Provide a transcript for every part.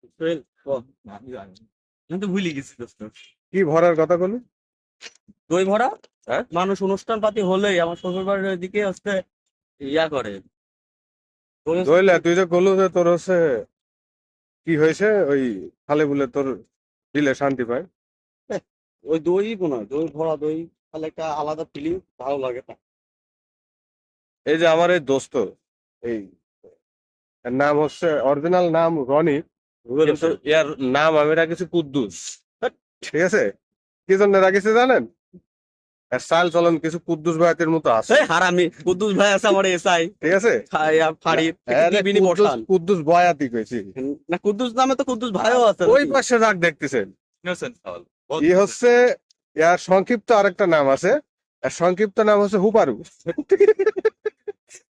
সোহেল, ক। আমি তো ভুলে গেছি দোস্ত। কি ভরার কথা বলি? দই ভরা। হ্যাঁ? মানুষ অনুষ্ঠান পাতি হলেই আমার শ্বশুর বাড়ির ওইদিকে হচ্ছে ইয়া করে। দই হচ্ছে দইলা তুই যে বললো যে তোর হচ্ছে কি হয়েছে ওই খালে বলে তোর দিলে শান্তি পায়। ওই দই মনে হয়, দই ভরা দই তাহলে একটা আলাদা ফিলিং, ভালো লাগে। এই যে আমার এই দোস্ত, এই এর নাম হচ্ছে অরিজিনাল নাম রনি, কিন্তু এর নাম আমি রাখেছি কুদ্দুস। ঠিক আছে, কি জন্য রাখিছি জানেন? এর চাল চলন কিছু কুদ্দুস ভাইয়াতের মতো আছে। এই হারামি কুদ্দুস ভাই আছে আমার এসআই ঠিক আছে, ফাড়ি আরে টিভিনি কুদ্দুস বসান। কুদ্দুস বয়াতি কইছি। না, কুদ্দুস নামে তো কুদ্দুস ভাইও আছে ওই নাকি? পাশে রাগ দেখতেছেন, ই হচ্ছে ইয়ার সংক্ষিপ্ত আরেকটা নাম আছে, এর সংক্ষিপ্ত নাম হচ্ছে হুপারু।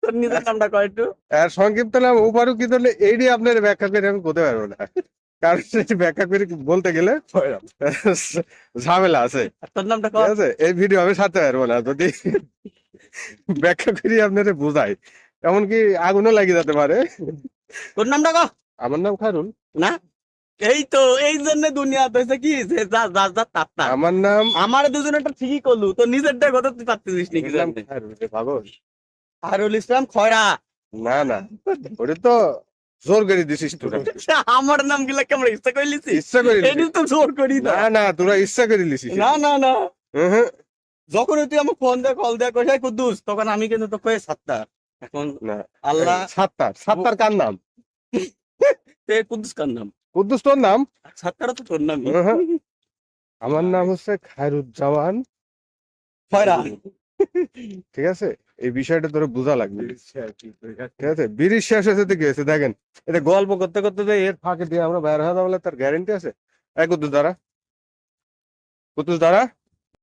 তোর নিজের নামটা কয় একটু। এর সংক্ষিপ্ত নাম হুপারু, কি ধরলে এইটি আপনার ব্যাখ্যা করে আমি বলতে পারবো না, কারণ সেটি ব্যাখ্যা করে বলতে গেলে ঝামেলা আছে। আর তোর নামটা ঠিক কয়। আছে, এই ভিডিও আমি সারতে পারবো না যদি ব্যাখ্যা করি আপনাদের বোঝাই, এমনকি আগুনও লাগিয়ে যেতে পারে। তোর নামটা কয়। আমার নাম খায়রুল। না, এই তো এই জন্য দুনিয়া হয়েছে কি যে যা যা যা তার আমার নাম আমার দুজনেরটা ঠিকই করলু, তো নিজেরটা কথা তুই পারতেছিস নাকি আমার নাম জানতে। খায়রুল রে পাগল। হারুল ইসলাম খয়রা। না না, ওটা তো জোর করে দিছিস তোরা, আমার নাম গুলা কেমন ইচ্ছা করে লিছি। ইচ্ছা করে এটি তো জোর করি না না। না, তোরা ইচ্ছা করে লিছিস। না না না, হুম, যখন তুই আমাকে ফোন দিয়ে কল দেয়া করিস কুদ্দুস, তখন আমি কিন্তু তো কয়ে সাতটা। এখন না আল্লাহ সাত্তার, সাত্তার কার নাম? তে কুদ্দুস কার নাম। কুদ্দুস তোর নাম? সাতটাটা তো তোর নামই। আমার নাম হচ্ছে খায়রুজ্জামান। খয়রা। ঠিক আছে, এই বিষয়টা তোর বোঝা লাগবে। ঠিক আছে, বিড়ির শেষ হয়েছে তো কি হয়েছে দেখেন, এটা গল্প করতে করতে যে এর ফাঁকে দিয়ে আমরা বের হয়ে যাবো তার গ্যারেন্টি আছে? এক কুদ্দুস দ্বারা, কুদ্দুস দ্বারা